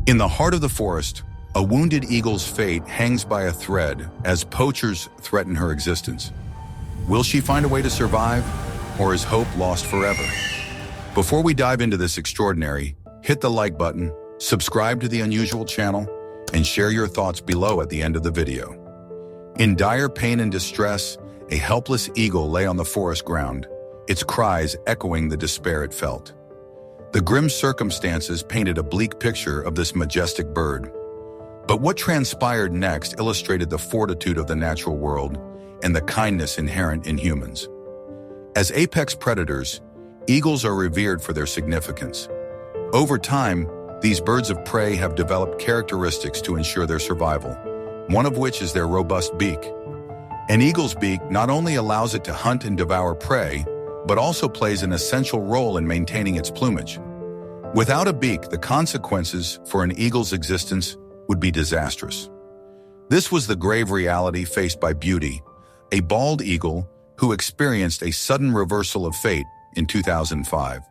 In the heart of the forest, a wounded eagle's fate hangs by a thread as poachers threaten her existence. Will she find a way to survive, or is hope lost forever? Before we dive into this extraordinary, hit the like button, subscribe to the Unusual channel, and share your thoughts below at the end of the video. In dire pain and distress, a helpless eagle lay on the forest ground, its cries echoing the despair it felt. The grim circumstances painted a bleak picture of this majestic bird. But what transpired next illustrated the fortitude of the natural world and the kindness inherent in humans. As apex predators, eagles are revered for their significance. Over time, these birds of prey have developed characteristics to ensure their survival, one of which is their robust beak. An eagle's beak not only allows it to hunt and devour prey, but also plays an essential role in maintaining its plumage. Without a beak, the consequences for an eagle's existence would be disastrous. This was the grave reality faced by Beauty, a bald eagle who experienced a sudden reversal of fate in 2005.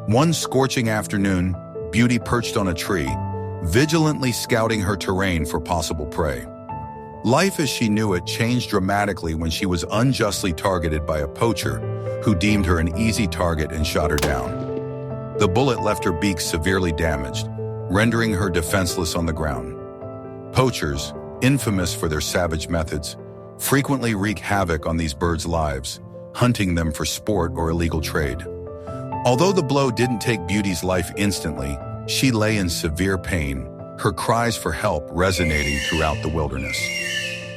One scorching afternoon, Beauty perched on a tree, vigilantly scouting her terrain for possible prey. Life as she knew it changed dramatically when she was unjustly targeted by a poacher who deemed her an easy target and shot her down. The bullet left her beak severely damaged, rendering her defenseless on the ground. Poachers, infamous for their savage methods, frequently wreak havoc on these birds' lives, hunting them for sport or illegal trade. Although the blow didn't take Beauty's life instantly, she lay in severe pain, her cries for help resonating throughout the wilderness.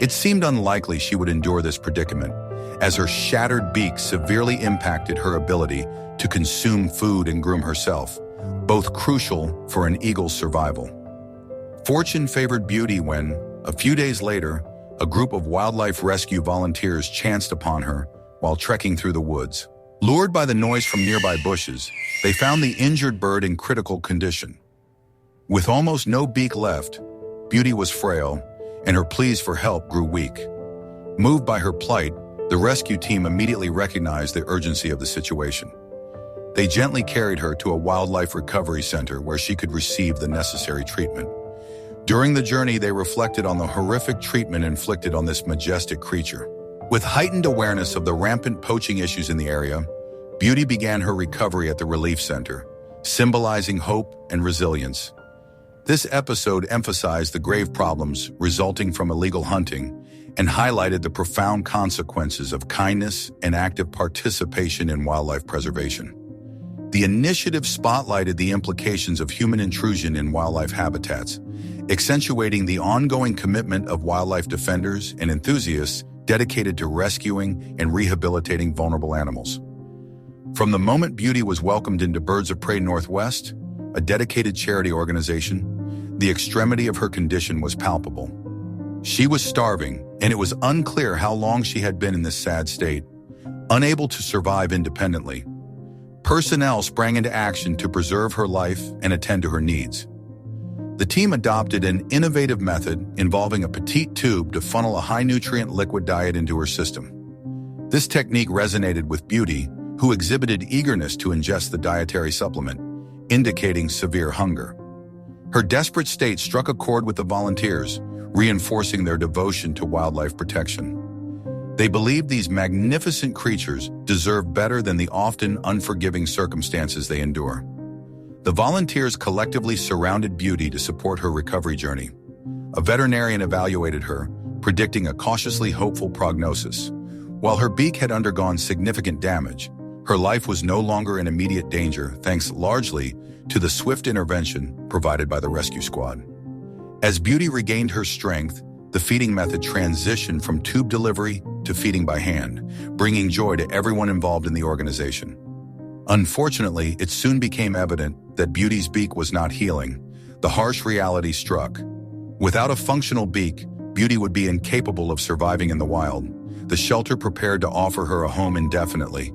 It seemed unlikely she would endure this predicament, as her shattered beak severely impacted her ability to consume food and groom herself, both crucial for an eagle's survival. Fortune favored Beauty when, a few days later, a group of wildlife rescue volunteers chanced upon her while trekking through the woods. Lured by the noise from nearby bushes, they found the injured bird in critical condition. With almost no beak left, Beauty was frail, and her pleas for help grew weak. Moved by her plight, the rescue team immediately recognized the urgency of the situation. They gently carried her to a wildlife recovery center where she could receive the necessary treatment. During the journey, they reflected on the horrific treatment inflicted on this majestic creature. With heightened awareness of the rampant poaching issues in the area, Beauty began her recovery at the relief center, symbolizing hope and resilience. This episode emphasized the grave problems resulting from illegal hunting and highlighted the profound consequences of kindness and active participation in wildlife preservation. The initiative spotlighted the implications of human intrusion in wildlife habitats, accentuating the ongoing commitment of wildlife defenders and enthusiasts dedicated to rescuing and rehabilitating vulnerable animals. From the moment Beauty was welcomed into Birds of Prey Northwest, a dedicated charity organization, the extremity of her condition was palpable. She was starving, and it was unclear how long she had been in this sad state, unable to survive independently. Personnel sprang into action to preserve her life and attend to her needs. The team adopted an innovative method involving a petite tube to funnel a high-nutrient liquid diet into her system. This technique resonated with Beauty, who exhibited eagerness to ingest the dietary supplement, indicating severe hunger. Her desperate state struck a chord with the volunteers, reinforcing their devotion to wildlife protection. They believed these magnificent creatures deserved better than the often unforgiving circumstances they endure. The volunteers collectively surrounded Beauty to support her recovery journey. A veterinarian evaluated her, predicting a cautiously hopeful prognosis. While her beak had undergone significant damage, her life was no longer in immediate danger thanks largely to the swift intervention provided by the rescue squad. As Beauty regained her strength, the feeding method transitioned from tube delivery to feeding by hand, bringing joy to everyone involved in the organization. Unfortunately, it soon became evident that Beauty's beak was not healing. The harsh reality struck. Without a functional beak, Beauty would be incapable of surviving in the wild. The shelter prepared to offer her a home indefinitely,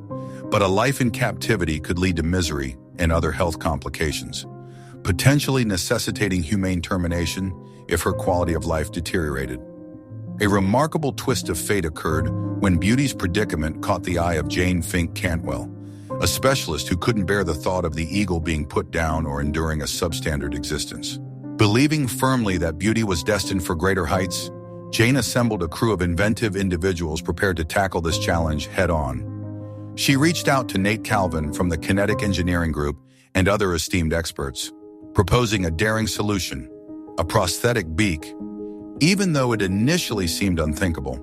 but a life in captivity could lead to misery and other health complications, potentially necessitating humane termination if her quality of life deteriorated. A remarkable twist of fate occurred when Beauty's predicament caught the eye of Jane Fink Cantwell, a specialist who couldn't bear the thought of the eagle being put down or enduring a substandard existence. Believing firmly that Beauty was destined for greater heights, Jane assembled a crew of inventive individuals prepared to tackle this challenge head-on. She reached out to Nate Calvin from the Kinetic Engineering Group and other esteemed experts, proposing a daring solution, a prosthetic beak, even though it initially seemed unthinkable.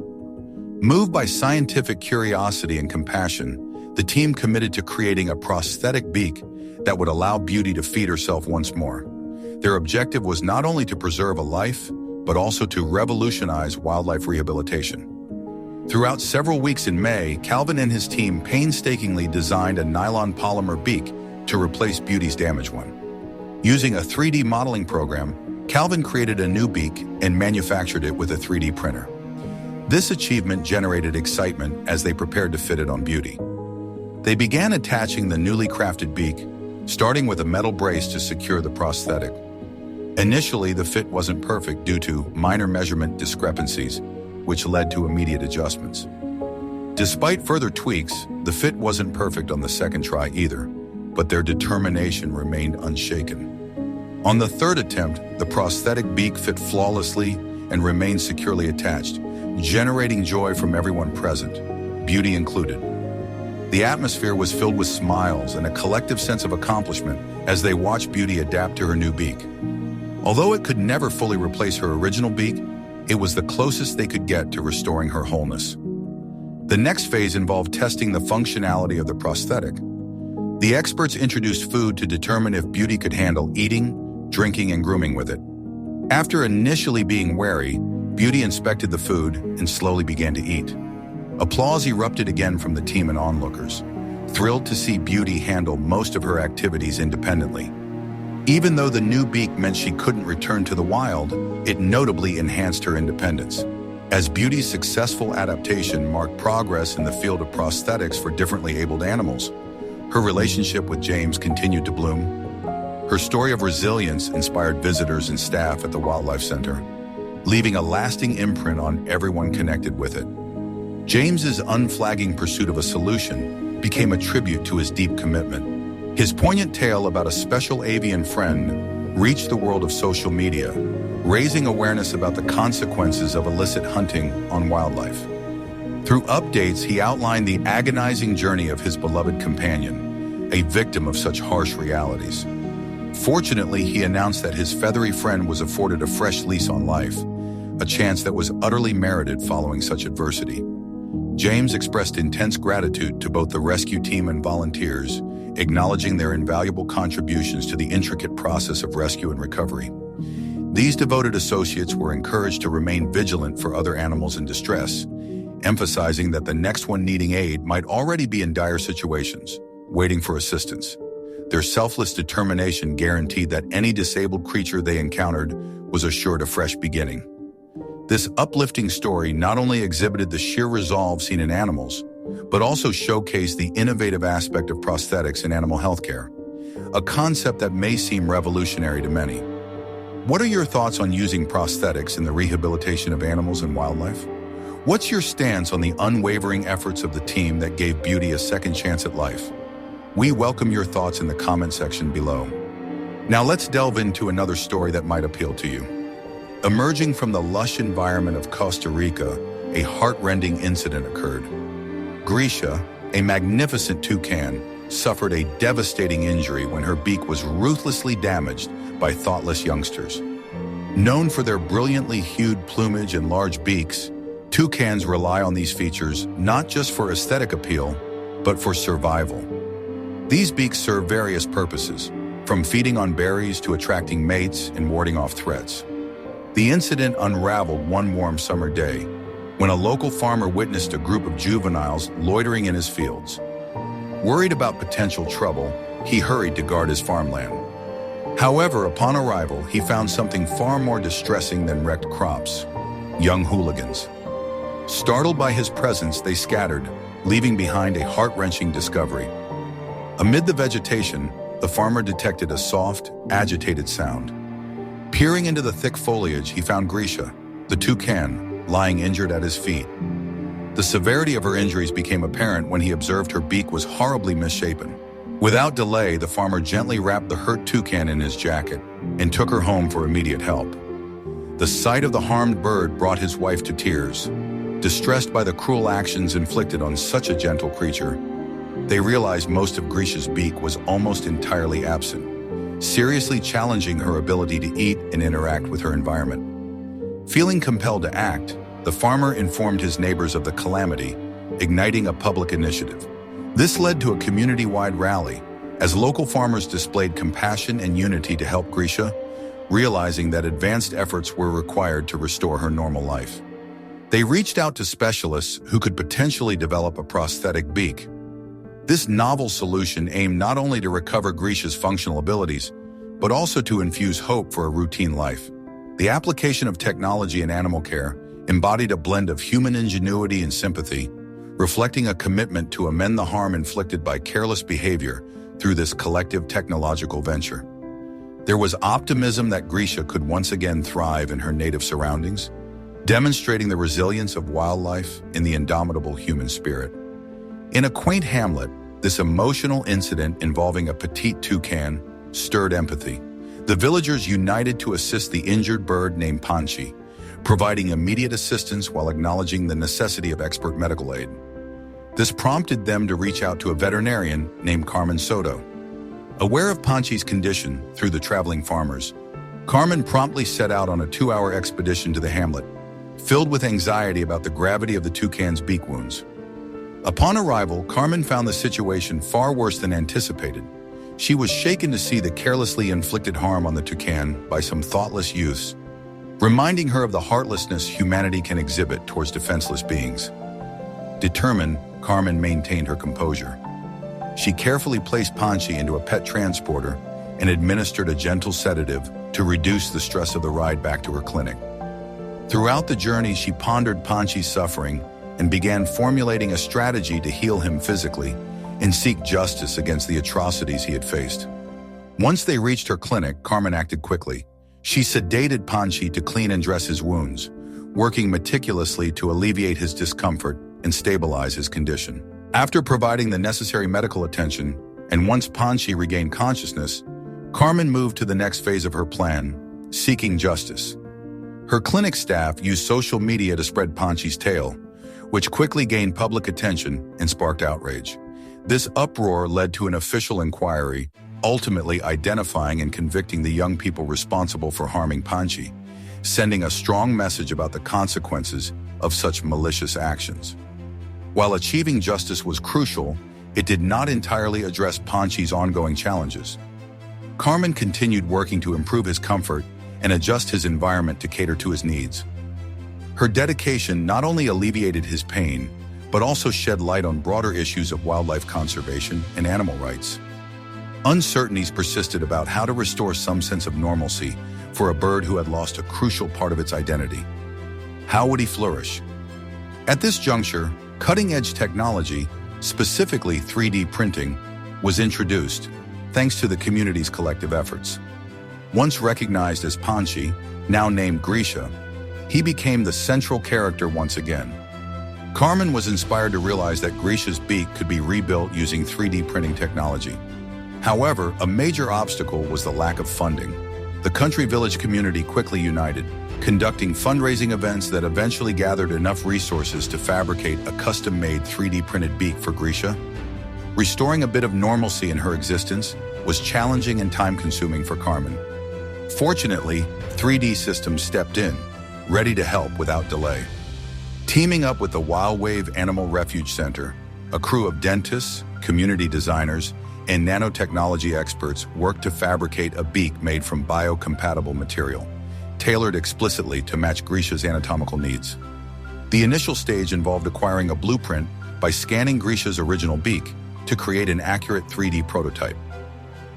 Moved by scientific curiosity and compassion, the team committed to creating a prosthetic beak that would allow Beauty to feed herself once more. Their objective was not only to preserve a life, but also to revolutionize wildlife rehabilitation. Throughout several weeks in May, Calvin and his team painstakingly designed a nylon polymer beak to replace Beauty's damaged one. Using a 3D modeling program, Calvin created a new beak and manufactured it with a 3D printer. This achievement generated excitement as they prepared to fit it on Beauty. They began attaching the newly crafted beak, starting with a metal brace to secure the prosthetic. Initially, the fit wasn't perfect due to minor measurement discrepancies, which led to immediate adjustments. Despite further tweaks, the fit wasn't perfect on the second try either, but their determination remained unshaken. On the third attempt, the prosthetic beak fit flawlessly and remained securely attached, generating joy from everyone present, Beauty included. The atmosphere was filled with smiles and a collective sense of accomplishment as they watched Beauty adapt to her new beak. Although it could never fully replace her original beak, it was the closest they could get to restoring her wholeness. The next phase involved testing the functionality of the prosthetic. The experts introduced food to determine if Beauty could handle eating, drinking, and grooming with it. After initially being wary, Beauty inspected the food and slowly began to eat. Applause erupted again from the team and onlookers, thrilled to see Beauty handle most of her activities independently. Even though the new beak meant she couldn't return to the wild, it notably enhanced her independence. As Beauty's successful adaptation marked progress in the field of prosthetics for differently abled animals, her relationship with James continued to bloom. Her story of resilience inspired visitors and staff at the Wildlife Center, leaving a lasting imprint on everyone connected with it. James's unflagging pursuit of a solution became a tribute to his deep commitment. His poignant tale about a special avian friend reached the world of social media, raising awareness about the consequences of illicit hunting on wildlife. Through updates, he outlined the agonizing journey of his beloved companion, a victim of such harsh realities. Fortunately, he announced that his feathery friend was afforded a fresh lease on life, a chance that was utterly merited following such adversity. James expressed intense gratitude to both the rescue team and volunteers, acknowledging their invaluable contributions to the intricate process of rescue and recovery. These devoted associates were encouraged to remain vigilant for other animals in distress, emphasizing that the next one needing aid might already be in dire situations, waiting for assistance. Their selfless determination guaranteed that any disabled creature they encountered was assured a fresh beginning. This uplifting story not only exhibited the sheer resolve seen in animals, but also showcased the innovative aspect of prosthetics in animal healthcare, a concept that may seem revolutionary to many. What are your thoughts on using prosthetics in the rehabilitation of animals and wildlife? What's your stance on the unwavering efforts of the team that gave Beauty a second chance at life? We welcome your thoughts in the comment section below. Now let's delve into another story that might appeal to you. Emerging from the lush environment of Costa Rica, a heart-rending incident occurred. Grisha, a magnificent toucan, suffered a devastating injury when her beak was ruthlessly damaged by thoughtless youngsters. Known for their brilliantly hued plumage and large beaks, toucans rely on these features not just for aesthetic appeal, but for survival. These beaks serve various purposes, from feeding on berries to attracting mates and warding off threats. The incident unraveled one warm summer day, when a local farmer witnessed a group of juveniles loitering in his fields. Worried about potential trouble, he hurried to guard his farmland. However, upon arrival, he found something far more distressing than wrecked crops: young hooligans. Startled by his presence, they scattered, leaving behind a heart-wrenching discovery. Amid the vegetation, the farmer detected a soft, agitated sound. Peering into the thick foliage, he found Grisha, the toucan, lying injured at his feet. The severity of her injuries became apparent when he observed her beak was horribly misshapen. Without delay, the farmer gently wrapped the hurt toucan in his jacket, and took her home for immediate help. The sight of the harmed bird brought his wife to tears. Distressed by the cruel actions inflicted on such a gentle creature, they realized most of Grisha's beak was almost entirely absent, seriously challenging her ability to eat and interact with her environment. Feeling compelled to act, the farmer informed his neighbors of the calamity, igniting a public initiative. This led to a community-wide rally, as local farmers displayed compassion and unity to help Grisha, realizing that advanced efforts were required to restore her normal life. They reached out to specialists who could potentially develop a prosthetic beak. This novel solution aimed not only to recover Grisha's functional abilities, but also to infuse hope for a routine life. The application of technology in animal care embodied a blend of human ingenuity and sympathy, reflecting a commitment to amend the harm inflicted by careless behavior through this collective technological venture. There was optimism that Grisha could once again thrive in her native surroundings, demonstrating the resilience of wildlife in the indomitable human spirit. In a quaint hamlet, this emotional incident involving a petite toucan stirred empathy. The villagers united to assist the injured bird named Panchi, providing immediate assistance while acknowledging the necessity of expert medical aid. This prompted them to reach out to a veterinarian named Carmen Soto. Aware of Panchi's condition through the traveling farmers, Carmen promptly set out on a 2-hour expedition to the hamlet, filled with anxiety about the gravity of the toucan's beak wounds. Upon arrival, Carmen found the situation far worse than anticipated. She was shaken to see the carelessly inflicted harm on the toucan by some thoughtless youths, reminding her of the heartlessness humanity can exhibit towards defenseless beings. Determined, Carmen maintained her composure. She carefully placed Panchi into a pet transporter and administered a gentle sedative to reduce the stress of the ride back to her clinic. Throughout the journey, she pondered Panchi's suffering and began formulating a strategy to heal him physically and seek justice against the atrocities he had faced. Once they reached her clinic, Carmen acted quickly. She sedated Panchi to clean and dress his wounds, working meticulously to alleviate his discomfort and stabilize his condition. After providing the necessary medical attention, and once Panchi regained consciousness, Carmen moved to the next phase of her plan, seeking justice. Her clinic staff used social media to spread Panchi's tale, which quickly gained public attention and sparked outrage. This uproar led to an official inquiry, ultimately identifying and convicting the young people responsible for harming Panchi, sending a strong message about the consequences of such malicious actions. While achieving justice was crucial, it did not entirely address Panchi's ongoing challenges. Carmen continued working to improve his comfort and adjust his environment to cater to his needs. Her dedication not only alleviated his pain, but also shed light on broader issues of wildlife conservation and animal rights. Uncertainties persisted about how to restore some sense of normalcy for a bird who had lost a crucial part of its identity. How would he flourish? At this juncture, cutting-edge technology, specifically 3D printing, was introduced, thanks to the community's collective efforts. Once recognized as Panchi, now named Grisha, he became the central character once again. Carmen was inspired to realize that Grisha's beak could be rebuilt using 3D printing technology. However, a major obstacle was the lack of funding. The country-village community quickly united, conducting fundraising events that eventually gathered enough resources to fabricate a custom-made 3D printed beak for Grisha. Restoring a bit of normalcy in her existence was challenging and time-consuming for Carmen. Fortunately, 3D Systems stepped in, ready to help without delay. Teaming up with the Wild Wave Animal Refuge Center, a crew of dentists, community designers, and nanotechnology experts worked to fabricate a beak made from biocompatible material, tailored explicitly to match Grisha's anatomical needs. The initial stage involved acquiring a blueprint by scanning Grisha's original beak to create an accurate 3D prototype.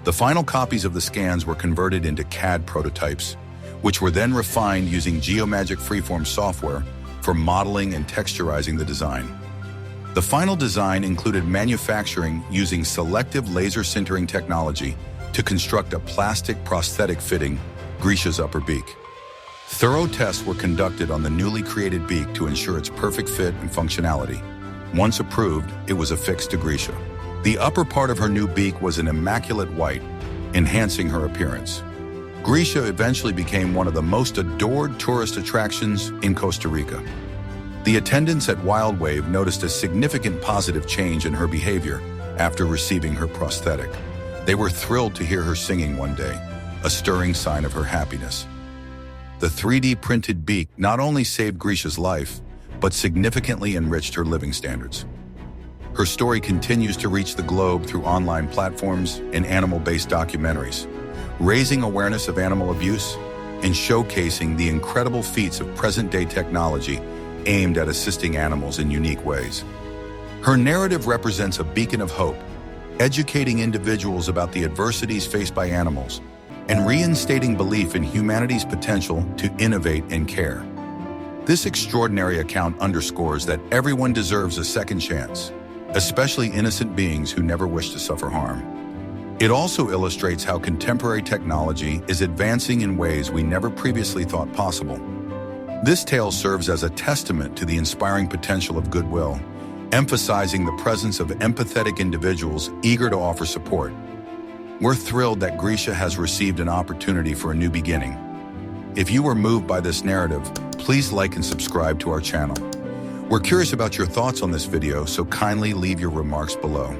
The final copies of the scans were converted into CAD prototypes, which were then refined using Geomagic freeform software for modeling and texturizing the design. The final design included manufacturing using selective laser sintering technology to construct a plastic prosthetic fitting Grisha's upper beak. Thorough tests were conducted on the newly created beak to ensure its perfect fit and functionality. Once approved, it was affixed to Grisha. The upper part of her new beak was an immaculate white, enhancing her appearance. Grisha eventually became one of the most adored tourist attractions in Costa Rica. The attendants at Wild Wave noticed a significant positive change in her behavior after receiving her prosthetic. They were thrilled to hear her singing one day, a stirring sign of her happiness. The 3D printed beak not only saved Grisha's life, but significantly enriched her living standards. Her story continues to reach the globe through online platforms and animal-based documentaries, raising awareness of animal abuse and showcasing the incredible feats of present-day technology aimed at assisting animals in unique ways. Her narrative represents a beacon of hope, educating individuals about the adversities faced by animals and reinstating belief in humanity's potential to innovate and care. This extraordinary account underscores that everyone deserves a second chance, especially innocent beings who never wish to suffer harm. It also illustrates how contemporary technology is advancing in ways we never previously thought possible. This tale serves as a testament to the inspiring potential of goodwill, emphasizing the presence of empathetic individuals eager to offer support. We're thrilled that Grisha has received an opportunity for a new beginning. If you were moved by this narrative, please like and subscribe to our channel. We're curious about your thoughts on this video, so kindly leave your remarks below.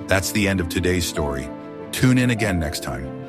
That's the end of today's story. Tune in again next time.